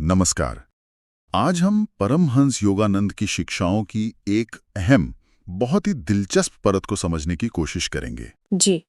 नमस्कार। आज हम परमहंस योगानंद की शिक्षाओं की एक अहम, बहुत ही दिलचस्प परत को समझने की कोशिश करेंगे। जी।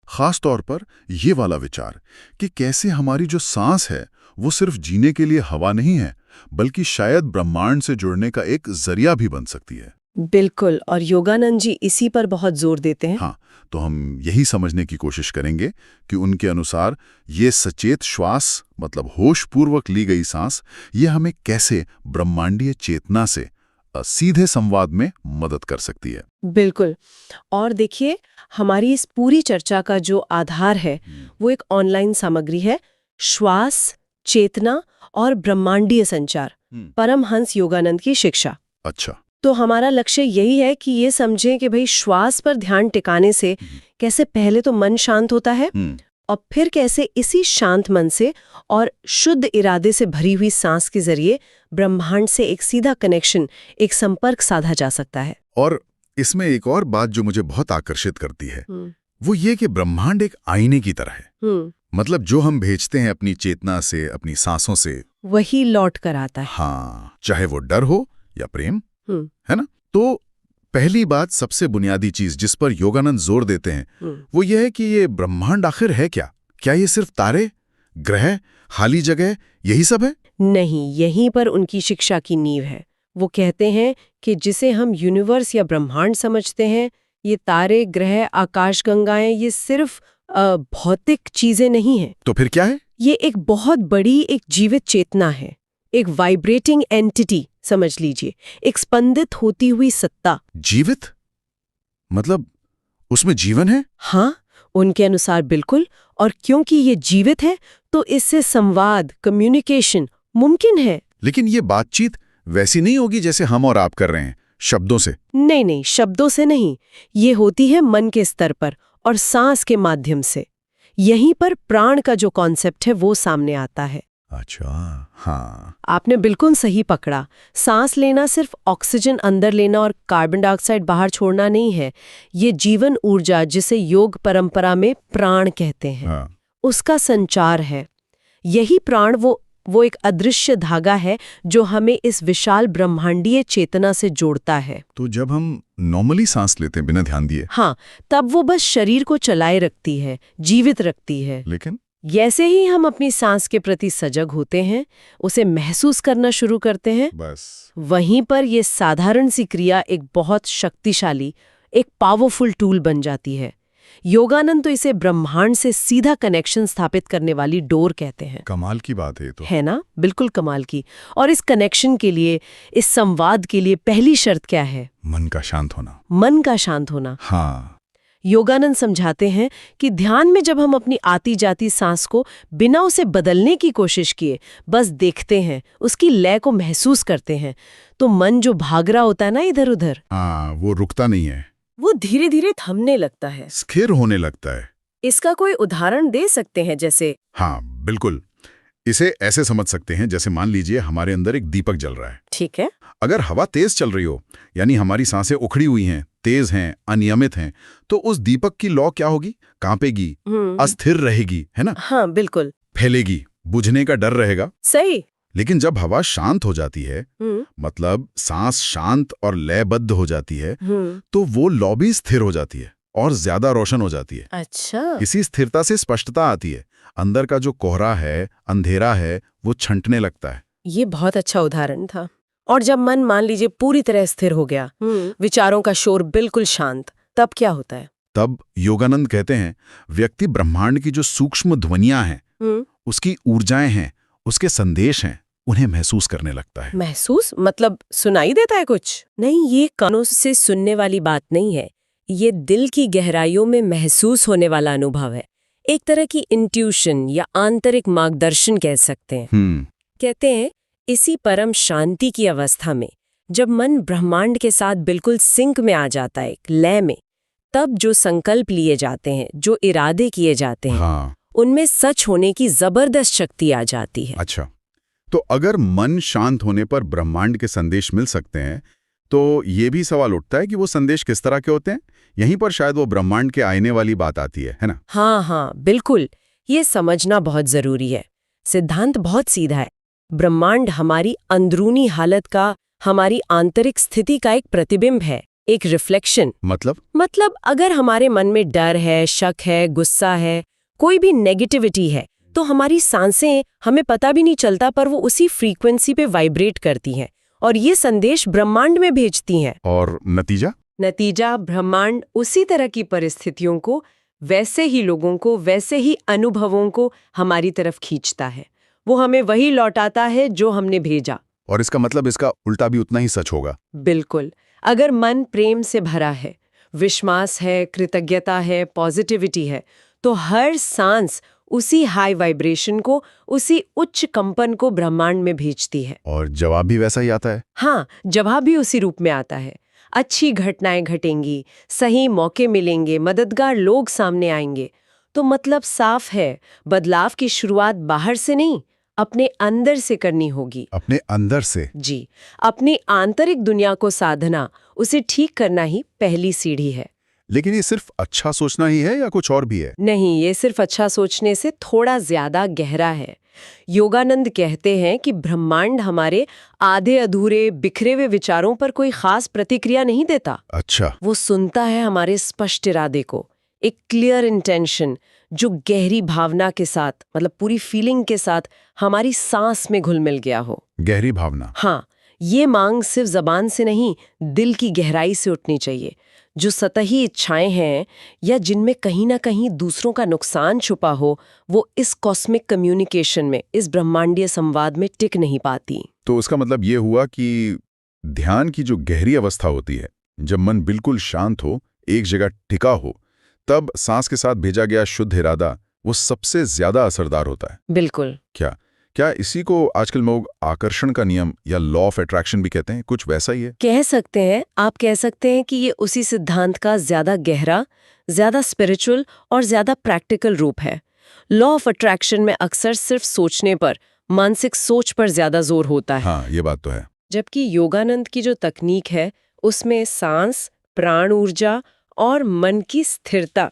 खास तौर पर ये वाला विचार कि कैसे हमारी जो सांस है वो सिर्फ जीने के लिए हवा नहीं है, बल्कि शायद ब्रह्मांड से जुड़ने का एक जरिया भी बन सकती है। बिल्कुल, और योगानंद जी इसी पर बहुत जोर देते हैं। हाँ, तो हम यही समझने की कोशिश करेंगे कि उनके अनुसार ये सचेत श्वास, मतलब होशपूर्वक ली गई सांस, ये हमें कैसे ब्रह्मांडीय चेतना से सीधे संवाद में मदद कर सकती है। बिल्कुल। और देखिए, हमारी इस पूरी चर्चा का जो आधार है वो एक ऑनलाइन सामग्री है, श्वास, चेतना और ब्रह्मांडीय संचार, परमहंस योगानंद की शिक्षा। अच्छा। तो हमारा लक्ष्य यही है कि ये समझें कि भाई श्वास पर ध्यान टिकाने से कैसे पहले तो मन शांत होता है और फिर कैसे इसी शांत मन से और शुद्ध इरादे से भरी हुई सांस के जरिए ब्रह्मांड से एक सीधा कनेक्शन, एक संपर्क साधा जा सकता है। और इसमें एक और बात जो मुझे बहुत आकर्षित करती है वो ये कि ब्रह्मांड एक आईने की तरह है। मतलब जो हम भेजते हैं अपनी चेतना से, अपनी सांसों से, वही लौट कर आता है। हाँ, चाहे वो डर हो या प्रेम, है ना। तो पहली बात, सबसे बुनियादी चीज जिस पर योगानंद जोर देते हैं वो ये है कि ये ब्रह्मांड आखिर है क्या? क्या ये सिर्फ तारे, ग्रह, खाली जगह, यही सब है? नहीं, यहीं पर उनकी शिक्षा की नींव है। वो कहते हैं कि जिसे हम यूनिवर्स या ब्रह्मांड समझते हैं, ये तारे, ग्रह, आकाशगंगाएं, ये सिर्फ भौतिक चीजें नहीं हैं। तो फिर क्या है? ये एक बहुत बड़ी, एक जीवित चेतना है, एक वाइब्रेटिंग एंटिटी समझ लीजिए, एक स्पंदित होती हुई सत्ता। जीवित? मतलब उसमें जीवन है? हाँ, उनके अनुसार बिल्कुल। और क्योंकि ये जीवित है तो इससे संवाद, कम्युनिकेशन मुमकिन है। लेकिन ये बातचीत वैसी नहीं होगी जैसे हम और आप कर रहे हैं, शब्दों से? नहीं नहीं, शब्दों से नहीं, ये होती है मन के स्तर पर और सांस के माध्यम से। यहीं पर प्राण का जो कॉन्सेप्ट है वो सामने आता है। अच्छा, हाँ, आपने बिल्कुल सही पकड़ा। सांस लेना सिर्फ ऑक्सीजन अंदर लेना और कार्बन डाइऑक्साइड बाहर छोड़ना नहीं है। ये जीवन ऊर्जा, जिसे योग परंपरा में प्राण कहते हैं, हाँ। उसका संचार है। यही प्राण वो एक अदृश्य धागा है जो हमें इस विशाल ब्रह्मांडीय चेतना से जोड़ता है। तो जब हम नॉर्मली सांस लेते हैं बिना ध्यान दिए, हाँ, तब वो बस शरीर को चलाए रखती है, जीवित रखती है। लेकिन जैसे ही हम अपनी सांस के प्रति सजग होते हैं, उसे महसूस करना शुरू करते हैं, बस वहीं पर ये साधारण सी क्रिया एक बहुत शक्तिशाली, एक पावरफुल टूल बन जाती है। योगानंद तो इसे ब्रह्मांड से सीधा कनेक्शन स्थापित करने वाली डोर कहते हैं। कमाल की बात है ये तो। है ना? बिल्कुल कमाल की। और इस कनेक्शन के लिए, इस संवाद के लिए पहली शर्त क्या है? मन का शांत होना। मन का शांत होना। हाँ। योगानंद समझाते हैं कि ध्यान में जब हम अपनी आती जाती सांस को बिना उसे बदलने की कोशिश किए बस देखते हैं, उसकी लय को महसूस करते हैं, तो मन जो भाग रहा होता है ना इधर उधर, हाँ, वो रुकता नहीं है, वो धीरे धीरे थमने लगता है, स्थिर होने लगता है। इसका कोई उदाहरण दे सकते हैं? जैसे? हाँ, बिल्कुल। इसे ऐसे समझ सकते हैं जैसे मान लीजिए हमारे अंदर एक दीपक जल रहा है। ठीक है। अगर हवा तेज चल रही हो, यानी हमारी सांसें उखड़ी हुई हैं, तेज हैं, अनियमित हैं, तो उस दीपक की लौ क्या होगी? कांपेगी, अस्थिर रहेगी, है ना? हाँ, बिल्कुल। फैलेगी, बुझने का डर रहेगा। सही। लेकिन जब हवा शांत हो जाती है, मतलब सांस शांत और लयबद्ध हो जाती है, तो वो लौ भी स्थिर हो जाती है और ज्यादा रोशन हो जाती है। अच्छा। इसी स्थिरता से स्पष्टता आती है। अंदर का जो कोहरा है, अंधेरा है, वो छंटने लगता है। ये बहुत अच्छा उदाहरण था। और जब मन मान लीजिए पूरी तरह स्थिर हो गया, विचारों का शोर बिल्कुल शांत, तब क्या होता है? तब योगानंद कहते हैं व्यक्ति ब्रह्मांड की जो सूक्ष्म ध्वनियां हैं, उसकी ऊर्जाएं हैं, उसके संदेश हैं, उन्हें महसूस करने लगता है। महसूस मतलब सुनाई देता है कुछ? नहीं, ये कानों से सुनने वाली बात नहीं है, ये दिल की गहराइयों में महसूस होने वाला अनुभव है। एक तरह की इंट्यूशन या आंतरिक मार्गदर्शन कह सकते हैं। कहते हैं इसी परम शांति की अवस्था में जब मन ब्रह्मांड के साथ बिल्कुल सिंक में आ जाता है, एक लय में, तब जो संकल्प लिए जाते हैं, जो इरादे किए जाते हैं, उनमें सच होने की जबरदस्त शक्ति आ जाती है। अच्छा, तो अगर मन शांत होने पर ब्रह्मांड के संदेश मिल सकते हैं, तो ये भी सवाल उठता है कि वो संदेश किस तरह के होते हैं? यहीं पर शायद वो ब्रह्मांड के आईने वाली बात आती है ना? हाँ हाँ, बिल्कुल। ये समझना बहुत जरूरी है। सिद्धांत बहुत सीधा है। ब्रह्मांड हमारी अंदरूनी हालत का, हमारी आंतरिक स्थिति का एक प्रतिबिंब है, एक रिफ्लेक्शन। मतलब अगर हमारे मन में डर है, शक है, गुस्सा है, कोई भी नेगेटिविटी है, तो हमारी सांसें, हमें पता भी नहीं चलता, पर वो उसी फ्रीक्वेंसी पे वाइब्रेट करती हैं और ये संदेश ब्रह्मांड में भेजती हैं। और नतीजा ब्रह्मांड उसी तरह की परिस्थितियों को, वैसे ही लोगों को, वैसे ही अनुभवों को हमारी तरफ खींचता है। वो हमें वही लौटाता है जो हमने भेजा। और इसका मतलब इसका उल्टा भी उतना ही सच होगा। बिल्कुल। अगर मन प्रेम से भरा है, विश्वास है, कृतज्ञता है, पॉजिटिविटी है, तो हर सांस उसी हाई वाइब्रेशन को, उसी उच्च कंपन को ब्रह्मांड में भेजती है। और जवाब भी वैसा ही आता है। हाँ, जवाब भी उसी रूप में आता है। अच्छी घटनाएं घटेंगी, सही मौके मिलेंगे, मददगार लोग सामने आएंगे। तो मतलब साफ है, बदलाव की शुरुआत बाहर से नहीं, अपने अंदर से करनी होगी। अपने अंदर से? जी, अपनी आंतरिक दुनिया को साधना, उसे ठीक करना ही पहली सीढ़ी है। लेकिन ये सिर्फ अच्छा सोचना ही है या कुछ और भी है? नहीं, ये सिर्फ अच्छा सोचने से थोड़ा ज्यादा गहरा है। योगानंद कहते हैं कि ब्रह्मांड हमारे आधे अधूरे, बिखरे हुए विचारों पर कोई खास प्रतिक्रिया नहीं देता। अच्छा। वो सुनता है हमारे स्पष्ट इरादे को, एक क्लियर इंटेंशन जो गहरी भावना के साथ, मतलब पूरी फीलिंग के साथ हमारी सांस में घुल मिल गया हो। गहरी भावना? हाँ, ये मांग सिर्फ जबान से नहीं, दिल की गहराई से उठनी चाहिए। जो सतही इच्छाएं हैं या जिनमें कहीं ना कहीं दूसरों का नुकसान छुपा हो, वो इस कॉस्मिक कम्युनिकेशन में, इस ब्रह्मांडीय संवाद में टिक नहीं पाती। तो उसका मतलब ये हुआ कि ध्यान की जो गहरी अवस्था होती है, जब मन बिल्कुल शांत हो, एक जगह टिका हो, तब सांस के साथ भेजा गया शुद्ध इरादा वो सबसे ज्यादा असरदार होता है। बिल्कुल। क्या इसी को आजकल लोग आकर्षण का नियम या लॉ ऑफ अट्रैक्शन भी कहते हैं? कुछ वैसा ही है? कह सकते हैं, आप कह सकते हैं कि ये उसी सिद्धांत का ज्यादा गहरा, ज्यादा स्पिरिचुअल और ज्यादा प्रैक्टिकल रूप है। लॉ ऑफ अट्रैक्शन में अक्सर सिर्फ सोचने पर, मानसिक सोच पर ज्यादा जोर होता है। हाँ, ये बात तो है। जबकि योगानंद की जो तकनीक है, उसमें सांस, प्राण ऊर्जा और मन की स्थिरता,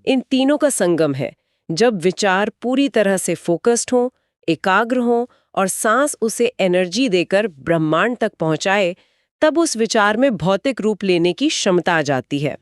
इन तीनों का संगम है। जब विचार पूरी तरह से फोकस्ड हो, एकाग्र हो और सांस उसे एनर्जी देकर ब्रह्मांड तक पहुंचाए, तब उस विचार में भौतिक रूप लेने की क्षमता आ जाती है।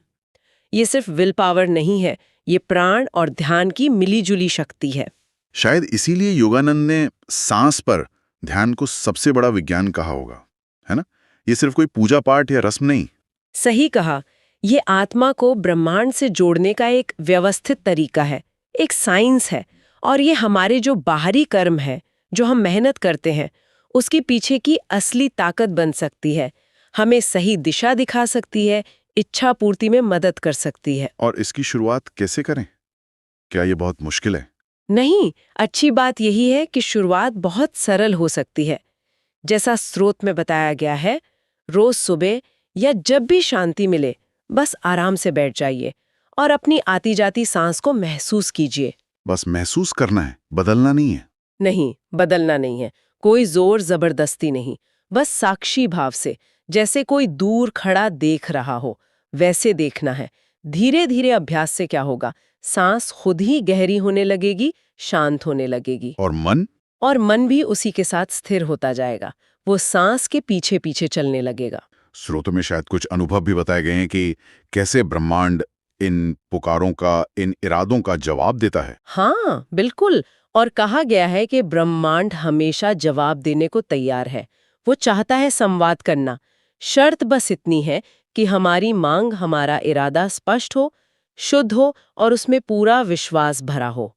ये सिर्फ विल पावर नहीं है, ये प्राण और ध्यान की मिलीजुली शक्ति है। शायद इसीलिए योगानंद ने सांस पर ध्यान को सबसे बड़ा विज्ञान कहा होगा, है ना? ये सिर्फ कोई पूजा पाठ या रस्म नहीं। सही कहा, ये आत्मा को ब्रह्मांड से जोड़ने का एक व्यवस्थित तरीका है, एक साइंस है। और ये हमारे जो बाहरी कर्म है, जो हम मेहनत करते हैं, उसके पीछे की असली ताकत बन सकती है। हमें सही दिशा दिखा सकती है, इच्छा पूर्ति में मदद कर सकती है। और इसकी शुरुआत कैसे करें? क्या ये बहुत मुश्किल है? नहीं, अच्छी बात यही है कि शुरुआत बहुत सरल हो सकती है। जैसा स्रोत में बताया गया है, रोज सुबह या जब भी शांति मिले, बस आराम से बैठ जाइए और अपनी आती जाती सांस को महसूस कीजिए। बस महसूस करना है, बदलना नहीं है। नहीं, बदलना नहीं है, कोई जोर जबरदस्ती नहीं, बस साक्षी भाव से, जैसे कोई दूर खड़ा देख रहा हो, वैसे देखना है। धीरे धीरे अभ्यास से क्या होगा, सांस खुद ही गहरी होने लगेगी, शांत होने लगेगी। और मन भी उसी के साथ स्थिर होता जाएगा, वो सांस के पीछे पीछे चलने लगेगा। स्रोतों में शायद कुछ अनुभव भी बताए गए हैं कि कैसे ब्रह्मांड इन पुकारों का, इन इरादों का जवाब देता है। हाँ, बिल्कुल। और कहा गया है कि ब्रह्मांड हमेशा जवाब देने को तैयार है। वो चाहता है संवाद करना। शर्त बस इतनी है कि हमारी मांग, हमारा इरादा स्पष्ट हो, शुद्ध हो और उसमें पूरा विश्वास भरा हो।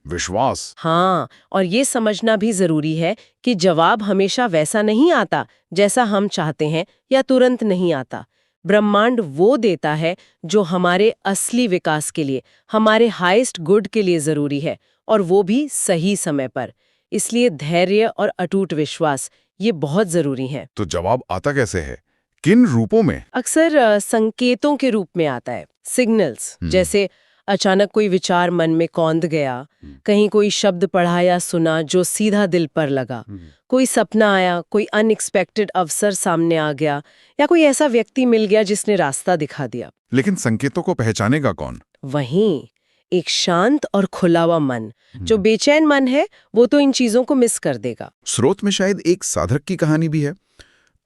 विश्वास? हाँ, और ये समझना भी जरूरी है कि जवाब हमेशा वैसा नहीं आता जैसा हम चाहते हैं, या तुरंत नहीं आता। ब्रह्मांड वो देता है जो हमारे असली विकास के लिए, हमारे हाईएस्ट गुड के लिए जरूरी है, और वो भी सही समय पर। इसलिए धैर्य और अटूट विश्वास ये बहुत जरूरी है। तो जवाब आता कैसे है? किन रूपों में? अक्सर संकेतों के रूप में आता है, सिग्नल्स। जैसे अचानक कोई विचार मन में कौंध गया, कहीं कोई शब्द पढ़ा या सुना जो सीधा दिल पर लगा, कोई सपना आया, कोई अनएक्सपेक्टेड अवसर सामने आ गया, या कोई ऐसा व्यक्ति मिल गया जिसने रास्ता दिखा दिया। लेकिन संकेतों को पहचानेगा कौन? वहीं एक शांत और खुला हुआ मन। जो बेचैन मन है वो तो इन चीजों को मिस कर देगा। स्रोत में शायद एक साधक की कहानी भी है,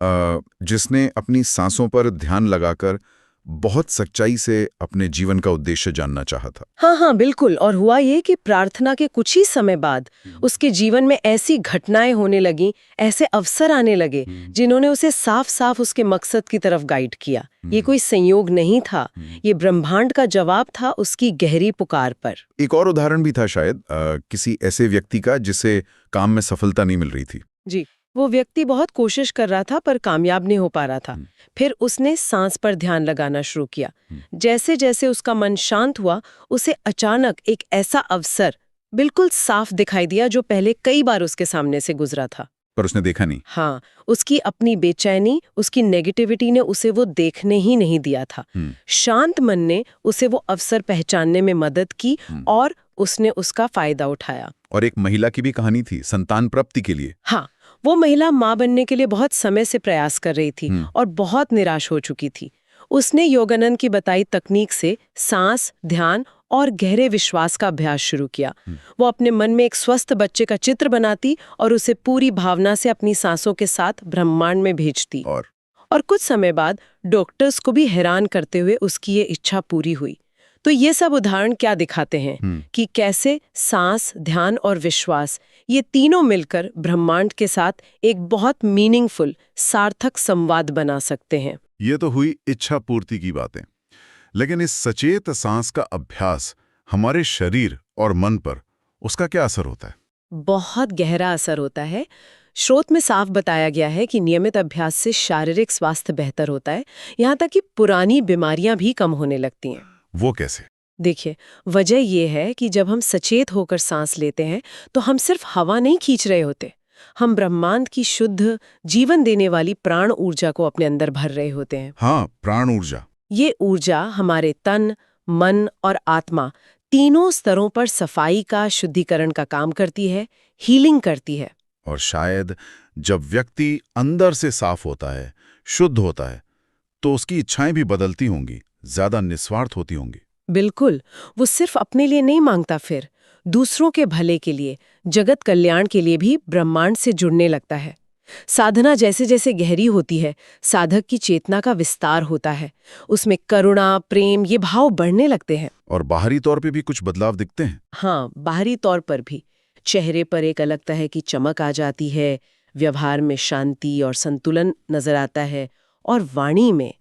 जिसने अपनी सांसों पर ध्यान लगाकर बहुत सच्चाई से अपने जीवन का उद्देश्य जानना चाहा था। हाँ, बिल्कुल। और हुआ ये कि प्रार्थना के कुछ ही समय बाद उसके जीवन में ऐसी घटनाएं होने लगी, ऐसे अवसर आने लगे जिन्होंने उसे साफ साफ उसके मकसद की तरफ गाइड किया। ये कोई संयोग नहीं था, ये ब्रह्मांड का जवाब था उसकी गहरी पुकार पर। एक और उदाहरण भी था शायद किसी ऐसे व्यक्ति का जिसे काम में सफलता नहीं मिल रही थी। जी, वो व्यक्ति बहुत कोशिश कर रहा था पर कामयाब नहीं हो पा रहा था। फिर उसने सांस पर ध्यान लगाना शुरू किया। जैसे जैसे उसका मन शांत हुआ, उसे अचानक एक ऐसा अवसर बिल्कुल साफ दिखाई दिया जो पहले कई बार उसके सामने से गुजरा था। पर उसने देखा नहीं। हाँ, उसकी अपनी बेचैनी, उसकी नेगेटिविटी ने उसे वो देखने ही नहीं दिया था। शांत मन ने उसे वो अवसर पहचानने में मदद की और उसने उसका फायदा उठाया। और एक महिला की भी कहानी थी संतान प्राप्ति के लिए। हाँ, वो महिला माँ बनने के लिए बहुत समय से प्रयास कर रही थी और बहुत निराश हो चुकी थी। उसने योगानंद की बताई तकनीक से सांस, ध्यान और गहरे विश्वास का अभ्यास शुरू किया। वो अपने मन में एक स्वस्थ बच्चे का चित्र बनाती और उसे पूरी भावना से अपनी सांसों के साथ ब्रह्मांड में भेजती। और कुछ समय बाद डॉक्टर्स को भी हैरान करते हुए उसकी ये इच्छा पूरी हुई। तो ये सब उदाहरण क्या दिखाते हैं कि कैसे सांस, ध्यान और विश्वास, ये तीनों मिलकर ब्रह्मांड के साथ एक बहुत मीनिंगफुल, सार्थक संवाद बना सकते हैं। ये तो हुई इच्छा पूर्ति की बातें, लेकिन इस सचेत सांस का अभ्यास हमारे शरीर और मन पर उसका क्या असर होता है? बहुत गहरा असर होता है। स्रोत में साफ बताया गया है कि नियमित अभ्यास से शारीरिक स्वास्थ्य बेहतर होता है, यहाँ तक कि पुरानी बीमारियां भी कम होने लगती हैं। वो कैसे? देखिए, वजह यह है कि जब हम सचेत होकर सांस लेते हैं तो हम सिर्फ हवा नहीं खींच रहे होते, हम ब्रह्मांड की शुद्ध, जीवन देने वाली प्राण ऊर्जा को अपने अंदर भर रहे होते हैं। हाँ, प्राण ऊर्जा। ये ऊर्जा हमारे तन, मन और आत्मा तीनों स्तरों पर सफाई का, शुद्धिकरण का काम करती है, हीलिंग करती है। और शायद जब व्यक्ति अंदर से साफ होता है, शुद्ध होता है, तो उसकी इच्छाएं भी बदलती होंगी, ज्यादा निस्वार्थ होती होंगी। बिल्कुल, वो सिर्फ अपने लिए नहीं मांगता, फिर दूसरों के भले के लिए, जगत कल्याण के लिए भी ब्रह्मांड से जुड़ने लगता है। साधना जैसे जैसे गहरी होती है, साधक की चेतना का विस्तार होता है, उसमें करुणा, प्रेम, ये भाव बढ़ने लगते हैं। और बाहरी तौर पे भी कुछ बदलाव दिखते हैं। हाँ, बाहरी तौर पर भी चेहरे पर एक अलग तरह की चमक आ जाती है, व्यवहार में शांति और संतुलन नजर आता है, और वाणी में,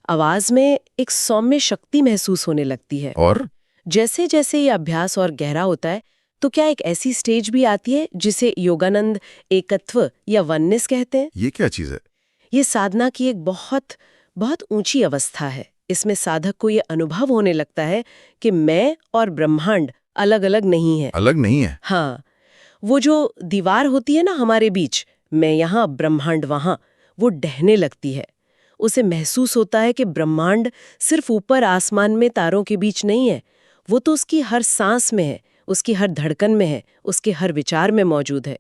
आवाज में एक सौम्य शक्ति महसूस होने लगती है। और जैसे जैसे ये अभ्यास और गहरा होता है तो क्या एक ऐसी स्टेज भी आती है जिसे योगानंद एकत्व या वननेस कहते हैं। ये क्या चीज है? ये साधना की एक बहुत बहुत ऊंची अवस्था है। इसमें साधक को ये अनुभव होने लगता है कि मैं और ब्रह्मांड अलग अलग नहीं है। अलग नहीं है? हाँ, वो जो दीवार होती है ना हमारे बीच, मैं यहाँ ब्रह्मांड वहां, वो ढहने लगती है। उसे महसूस होता है कि ब्रह्मांड सिर्फ ऊपर आसमान में तारों के बीच नहीं है, वो तो उसकी हर सांस में है, उसकी हर धड़कन में है, उसके हर विचार में मौजूद है।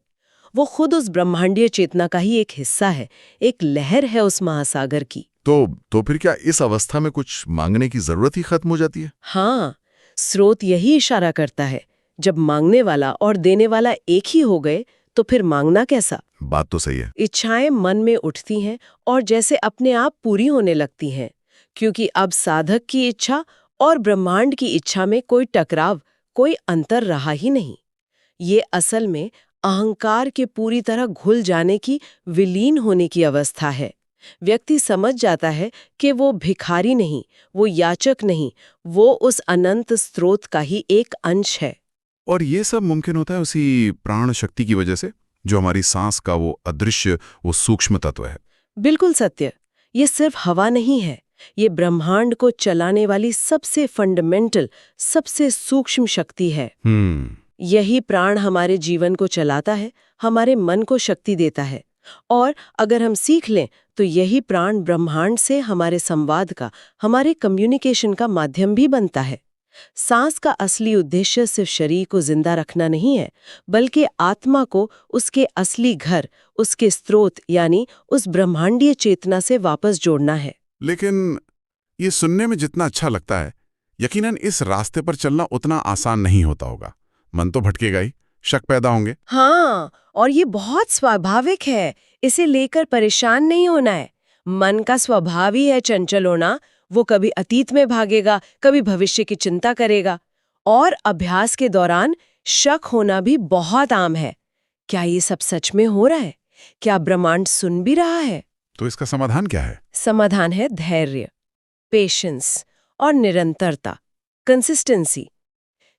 वो खुद उस ब्रह्मांडीय चेतना का ही एक हिस्सा है, एक लहर है उस महासागर की। तो फिर क्या इस अवस्था में कुछ मांगने की जरूरत ही खत्म हो जाती है? हाँ, स्रोत यही इशारा करता है। जब मांगने वाला और देने वाला एक ही हो गए तो फिर मांगना कैसा? बात तो सही है। इच्छाएं मन में उठती हैं और जैसे अपने आप पूरी होने लगती हैं, क्योंकि अब साधक की इच्छा और ब्रह्मांड की इच्छा में कोई टकराव, कोई अंतर रहा ही नहीं। ये असल में अहंकार के पूरी तरह घुल जाने की, विलीन होने की अवस्था है। व्यक्ति समझ जाता है कि वो भिखारी नहीं, वो याचक नहीं, वो उस अनंत स्रोत का ही एक अंश है। और ये सब मुमकिन होता है उसी प्राण शक्ति की वजह से, जो हमारी सांस का वो अदृश्य, वो सूक्ष्म तत्व है। बिल्कुल सत्य। ये सिर्फ हवा नहीं है, ये ब्रह्मांड को चलाने वाली सबसे फंडामेंटल, सबसे सूक्ष्म शक्ति है। यही प्राण हमारे जीवन को चलाता है, हमारे मन को शक्ति देता है। और अगर हम सीख लें तो यही प्राण ब्रह्मांड से हमारे संवाद का, हमारे कम्युनिकेशन का माध्यम भी बनता है। सांस का असली उद्देश्य सिर्फ शरीर को जिंदा रखना नहीं है, बल्कि आत्मा को उसके असली घर, उसके स्रोत यानी उस ब्रह्मांडीय चेतना से वापस जोड़ना है। लेकिन ये सुनने में जितना अच्छा लगता है यकीनन इस रास्ते पर चलना उतना आसान नहीं होता होगा। मन तो भटकेगा ही, शक पैदा होंगे। हाँ, और ये बहुत स्वाभाविक है। इसे लेकर परेशान नहीं होना है। मन का स्वभाव ही है चंचल होना। वो कभी अतीत में भागेगा, कभी भविष्य की चिंता करेगा। और अभ्यास के दौरान शक होना भी बहुत आम है। क्या ये सब सच में हो रहा है? क्या ब्रह्मांड सुन भी रहा है? तो इसका समाधान क्या है? समाधान है धैर्य, पेशेंस और निरंतरता, कंसिस्टेंसी।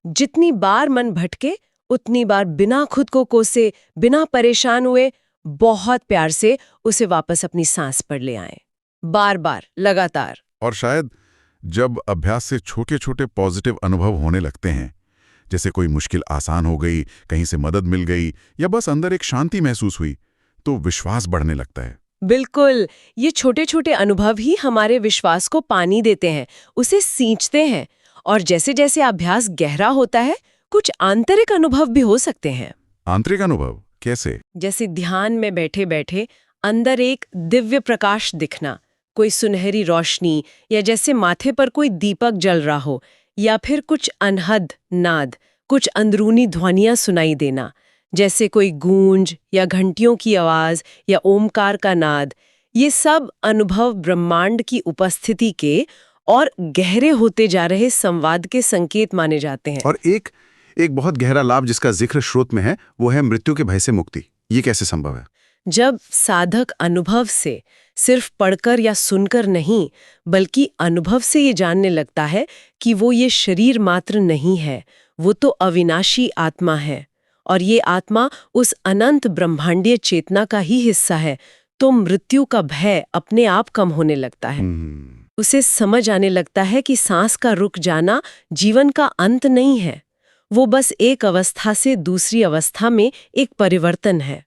जितनी बार मन भटके उतनी बार बिना खुद को कोसे, बिना परेशान हुए, बहुत प्यार से उसे वापस अपनी सांस पर ले आए, बार बार, लगातार। और शायद जब अभ्यास से छोटे छोटे पॉजिटिव अनुभव होने लगते हैं, जैसे कोई मुश्किल आसान हो गई, कहीं से मदद मिल गई, या बस अंदर एक शांति महसूस हुई, तो विश्वास बढ़ने लगता है। बिल्कुल, ये छोटे छोटे अनुभव ही हमारे विश्वास को पानी देते हैं, उसे सींचते हैं। और जैसे जैसे अभ्यास गहरा होता है, कुछ आंतरिक अनुभव भी हो सकते हैं। आंतरिक अनुभव कैसे? जैसे ध्यान में बैठे बैठे अंदर एक दिव्य प्रकाश दिखना, कोई सुनहरी रोशनी, या जैसे माथे पर कोई दीपक जल रहा हो, या फिर कुछ अनहद नाद, कुछ अंदरूनी ध्वनियां सुनाई देना, जैसे कोई गूंज या घंटियों की आवाज या ओमकार का नाद। ये सब अनुभव ब्रह्मांड की उपस्थिति के और गहरे होते जा रहे संवाद के संकेत माने जाते हैं। और एक बहुत गहरा लाभ जिसका जिक्र श्रोत में है, वो है मृत्यु के भय से मुक्ति। ये कैसे संभव है? जब साधक अनुभव से, सिर्फ पढ़कर या सुनकर नहीं, बल्कि अनुभव से ये जानने लगता है कि वो ये शरीर मात्र नहीं है, वो तो अविनाशी आत्मा है, और ये आत्मा उस अनंत ब्रह्मांडीय चेतना का ही हिस्सा है, तो मृत्यु का भय अपने आप कम होने लगता है। उसे समझ आने लगता है कि सांस का रुक जाना जीवन का अंत नहीं है, वो बस एक अवस्था से दूसरी अवस्था में एक परिवर्तन है।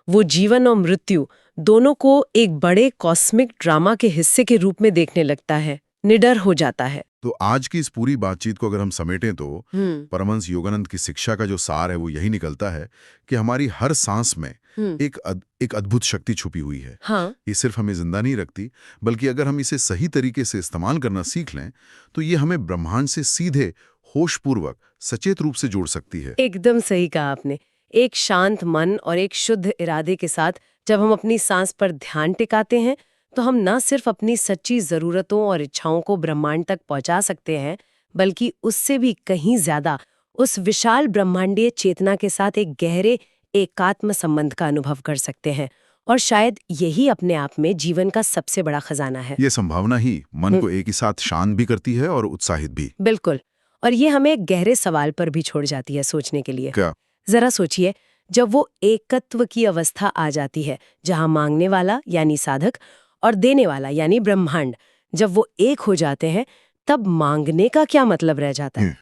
वो जीवन और मृत्यु दोनों को एक बड़े कॉस्मिक ड्रामा के हिस्से के रूप में देखने लगता है, निडर हो जाता है। तो आज की इस पूरी बातचीत को अगर हम समेटें तो परमहंस योगानंद की शिक्षा का जो सार है वो यही निकलता है कि हमारी हर सांस में एक अद्भुत शक्ति छुपी हुई है। हाँ। ये सिर्फ हमें जिंदा नहीं रखती, बल्कि अगर हम इसे सही तरीके से इस्तेमाल करना सीख लें तो ये हमें ब्रह्मांड से सीधे होशपूर्वक सचेत रूप से जोड़ सकती है। एकदम सही कहा आपने। एक शांत मन और एक शुद्ध इरादे के साथ जब हम अपनी सांस पर ध्यान टिकाते हैं, तो हम न सिर्फ अपनी सच्ची जरूरतों और इच्छाओं को ब्रह्मांड तक पहुंचा सकते हैं, बल्कि उससे भी कहीं ज्यादा उस विशाल ब्रह्मांडीय चेतना के साथ एक गहरे एकात्म संबंध का अनुभव कर सकते हैं। और शायद यही अपने आप में जीवन का सबसे बड़ा खजाना है। ये संभावना ही मन को एक ही साथ शांत भी करती है और उत्साहित भी। बिल्कुल। और ये हमें एक गहरे सवाल पर भी छोड़ जाती है सोचने के लिए। क्या? जरा सोचिए, जब वो एकत्व की अवस्था आ जाती है, जहां मांगने वाला यानी साधक और देने वाला यानी ब्रह्मांड, जब वो एक हो जाते हैं, तब मांगने का क्या मतलब रह जाता है?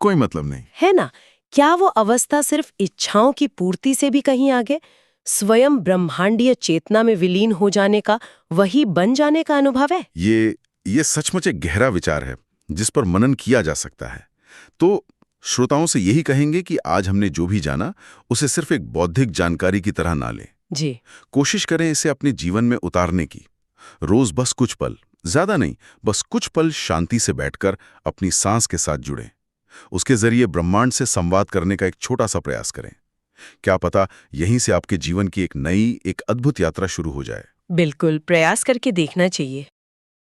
कोई मतलब नहीं है ना? क्या वो अवस्था सिर्फ इच्छाओं की पूर्ति से भी कहीं आगे, स्वयं ब्रह्मांडीय चेतना में विलीन हो जाने का, वही बन जाने का अनुभव है? ये सचमुच एक गहरा विचार है जिस पर मनन किया जा सकता है। तो श्रोताओं से यही कहेंगे कि आज हमने जो भी जाना उसे सिर्फ एक बौद्धिक जानकारी की तरह ना लें। जी। कोशिश करें इसे अपने जीवन में उतारने की। रोज बस कुछ पल, ज्यादा नहीं, बस कुछ पल शांति से बैठकर अपनी सांस के साथ जुड़ें। उसके जरिए ब्रह्मांड से संवाद करने का एक छोटा सा प्रयास करें। क्या पता यहीं से आपके जीवन की एक नई, एक अद्भुत यात्रा शुरू हो जाए। बिल्कुल, प्रयास करके देखना चाहिए।